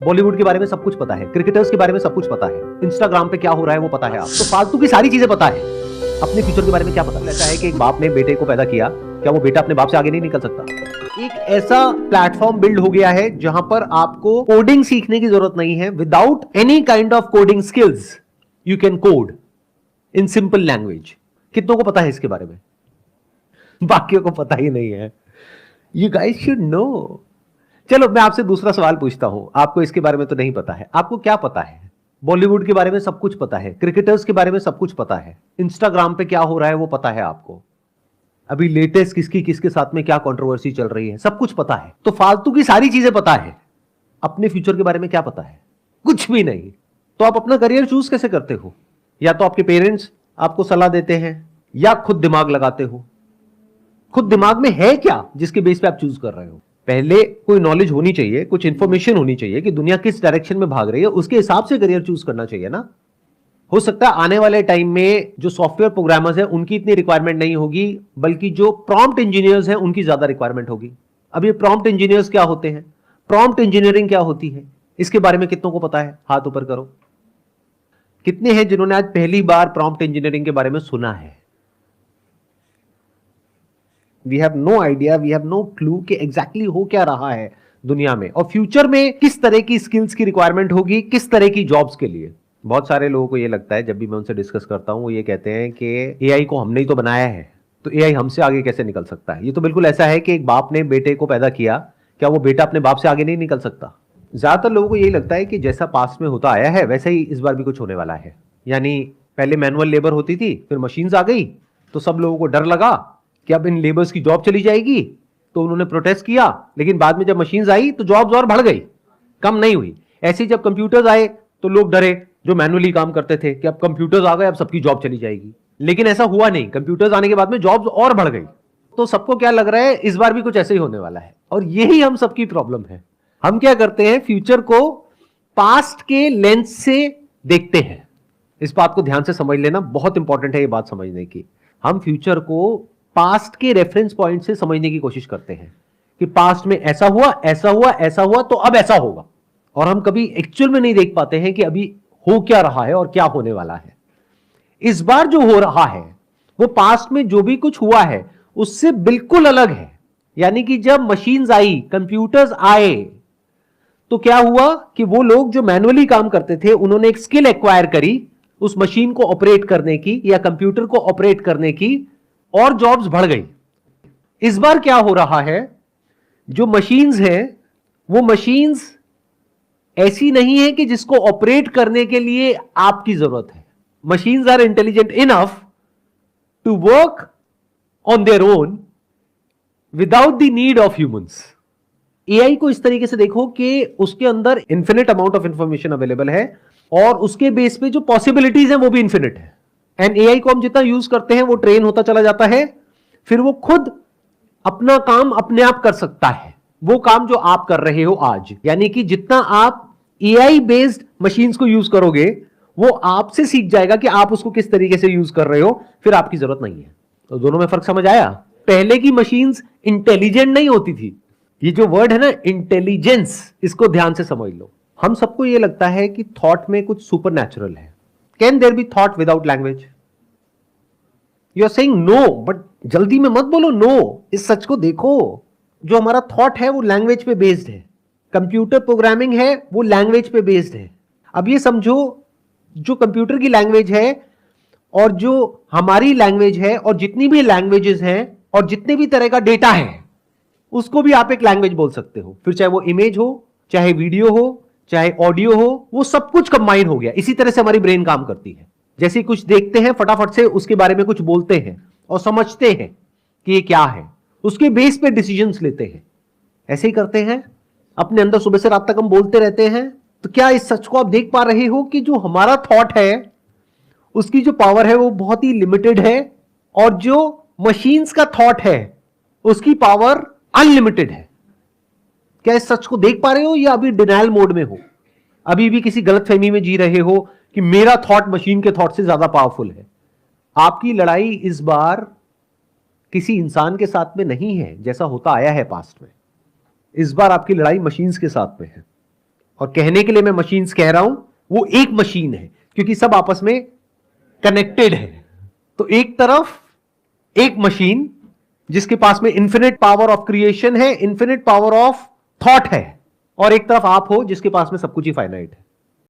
बॉलीवुड के बारे में सब कुछ पता है, क्रिकेटर्स के बारे में सब कुछ पता है, इंस्टाग्राम पे क्या हो रहा है वो पता है आपको, तो फालतू की सारी चीजें पता है। अपने फ्यूचर के बारे में क्या पता? ऐसा है कि एक बाप ने बेटे को पैदा किया, क्या वो बेटा अपने बाप से आगे नहीं निकल सकता? एक ऐसा प्लेटफॉर्म बिल्ड हो गया है जहां पर आपको कोडिंग सीखने की जरूरत नहीं है। Without any kind of coding skills you can code in simple language. कितनों को पता है इसके बारे में? बाकियों को पता ही नहीं है। You guys should know. चलो मैं आपसे दूसरा सवाल पूछता हूं, आपको इसके बारे में तो नहीं पता है, आपको क्या पता है? बॉलीवुड के बारे में सब कुछ पता है, क्रिकेटर्स के बारे में सब कुछ पता है, इंस्टाग्राम पे क्या हो रहा है वो पता है आपको, अभी लेटेस्ट किसके साथ में क्या कंट्रोवर्सी चल रही है, सब कुछ पता है। तो फालतू की सारी चीजें पता है, अपने फ्यूचर के बारे में क्या पता है? कुछ भी नहीं। तो आप अपना करियर चूज कैसे करते हो? या तो आपके पेरेंट्स आपको सलाह देते हैं या खुद दिमाग लगाते हो। खुद दिमाग में है क्या जिसके बेस पे आप चूज कर रहे हो? पहले कोई नॉलेज होनी चाहिए, कुछ इंफॉर्मेशन होनी चाहिए कि दुनिया किस डायरेक्शन में भाग रही है, उसके हिसाब से करियर चूज करना चाहिए ना। हो सकता है आने वाले टाइम में जो सॉफ्टवेयर प्रोग्रामर्स हैं उनकी इतनी रिक्वायरमेंट नहीं होगी, बल्कि जो प्रॉम्प्ट इंजीनियर्स हैं उनकी ज्यादा रिक्वायरमेंट होगी। अब ये प्रॉम्प्ट इंजीनियर्स क्या होते हैं, प्रॉम्प्ट इंजीनियरिंग क्या होती है, इसके बारे में कितनों को पता है? हाथ ऊपर करो। कितने हैं जिन्होंने आज पहली बार प्रॉम्प्ट इंजीनियरिंग के बारे में सुना है? We have no idea, we have no clue कि एग्जैक्टली हो क्या रहा है दुनिया में, और फ्यूचर में किस तरह की स्किल्स की रिक्वायरमेंट होगी, किस तरह की जॉब्स के लिए। बहुत सारे लोगों को ये लगता है, जब भी मैं उनसे डिस्कस करता हूं वो ये कहते हैं कि एआई को हमने ही तो बनाया है, तो एआई हमसे आगे कैसे निकल सकता है? ये तो बिल्कुल ऐसा है कि एक बाप ने बेटे को पैदा किया, क्या वो बेटा अपने बाप से आगे नहीं निकल सकता? ज्यादातर लोगों को यही लगता है कि जैसा पास्ट में होता आया है वैसा ही इस बार भी कुछ होने वाला है। यानी पहले मैनुअल लेबर होती थी, फिर मशीन्स आ गई, तो सब लोगों को डर लगा कि अब इन लेबर्स की जॉब चली जाएगी, तो उन्होंने प्रोटेस्ट किया। लेकिन बाद में जब मशीन्स आई तो जॉब्स और बढ़ गई, कम नहीं हुई। ऐसे जब कंप्यूटर्स आए तो लोग डरे जो मैनुअली काम करते थे कि अब कंप्यूटर्स आ गए, अब सबकी जॉब चली जाएगी। लेकिन ऐसा हुआ नहीं, कंप्यूटर्स आने के बाद में जॉब्स और बढ़ गई। तो सबको क्या लग रहा है, इस बार भी कुछ ऐसे ही होने वाला है। और यही हम सबकी प्रॉब्लम है। हम क्या करते हैं, फ्यूचर को पास्ट के लेंस से देखते हैं। इस बात को ध्यान से समझ लेना, बहुत इंपॉर्टेंट है ये बात समझने की। हम फ्यूचर को पास्ट के रेफरेंस पॉइंट से समझने की कोशिश करते हैं कि पास्ट में ऐसा हुआ, ऐसा हुआ, ऐसा हुआ, तो अब ऐसा होगा। और हम कभी एक्चुअल में नहीं देख पाते हैं कि अभी हो क्या रहा है और क्या होने वाला है। इस बार जो हो रहा है वो पास्ट में जो भी कुछ हुआ है उससे बिल्कुल अलग है। यानी कि जब मशीन्स आई, कंप्यूटर्स आए, तो क्या हुआ कि वो लोग जो मैनुअली काम करते थे उन्होंने एक स्किल एक्वायर करी उस मशीन को ऑपरेट करने की या कंप्यूटर को ऑपरेट करने की, और जॉब्स बढ़ गई। इस बार क्या हो रहा है, जो मशीन्स हैं वो मशीन्स ऐसी नहीं है कि जिसको ऑपरेट करने के लिए आपकी जरूरत है। Machines are intelligent enough to work on their own without the need of humans. AI को इस तरीके से देखो कि उसके अंदर infinite amount of information available है और उसके बेस पे जो पॉसिबिलिटीज हैं वो भी इंफिनिट है। एंड एआई को हम जितना यूज करते हैं वो ट्रेन होता चला जाता है, फिर वो खुद अपना काम अपने आप कर सकता है, वो काम जो आप कर रहे हो आज। यानी कि जितना आप एआई बेस्ड मशीन्स को यूज करोगे वो आपसे सीख जाएगा कि आप उसको किस तरीके से यूज कर रहे हो, फिर आपकी जरूरत नहीं है। तो दोनों में फर्क समझ आया? पहले की मशीन्स इंटेलिजेंट नहीं होती थी। ये जो वर्ड है ना इंटेलिजेंस, इसको ध्यान से समझ लो। हम सबको ये लगता है कि थॉट में कुछ सुपर नेचुरल है। Can there be thought without language? You are saying no, but जल्दी में मत बोलो नो। इस सच को देखो, जो हमारा थॉट है वो लैंग्वेज पे बेस्ड है। कंप्यूटर प्रोग्रामिंग है वो लैंग्वेज पे बेस्ड है। अब ये समझो, जो कंप्यूटर की लैंग्वेज है और जो हमारी लैंग्वेज है और जितनी भी लैंग्वेजेस हैं और जितने भी तरह का डेटा है उसको भी आप एक लैंग्वेज बोल सकते हो। फिर चाहे वो इमेज हो, चाहे वीडियो हो, चाहे ऑडियो हो, वो सब कुछ कंबाइन हो गया। इसी तरह से हमारी ब्रेन काम करती है। जैसे कुछ देखते हैं फटाफट से उसके बारे में कुछ बोलते हैं और समझते हैं कि ये क्या है, उसके बेस पे डिसीजंस लेते हैं। ऐसे ही करते हैं अपने अंदर, सुबह से रात तक हम बोलते रहते हैं। तो क्या इस सच को आप देख पा रहे हो कि जो हमारा थॉट है उसकी जो पावर है वो बहुत ही लिमिटेड है, और जो मशीन्स का थॉट है उसकी पावर अनलिमिटेड है? क्या इस सच को देख पा रहे हो या अभी डिनायल मोड में हो? अभी भी किसी गलतफहमी में जी रहे हो कि मेरा थॉट मशीन के थॉट से ज्यादा पावरफुल है? आपकी लड़ाई इस बार किसी इंसान के साथ में नहीं है जैसा होता आया है पास्ट में। इस बार आपकी लड़ाई मशीन्स के साथ में है। और कहने के लिए मैं मशीन्स कह रहा हूं, वो एक मशीन है क्योंकि सब आपस में कनेक्टेड है। तो एक तरफ एक मशीन जिसके पास में इंफिनिट पावर ऑफ क्रिएशन है, इंफिनिट पावर ऑफ थॉट है, और एक तरफ आप हो जिसके पास में सब कुछ ही फाइनाइट है।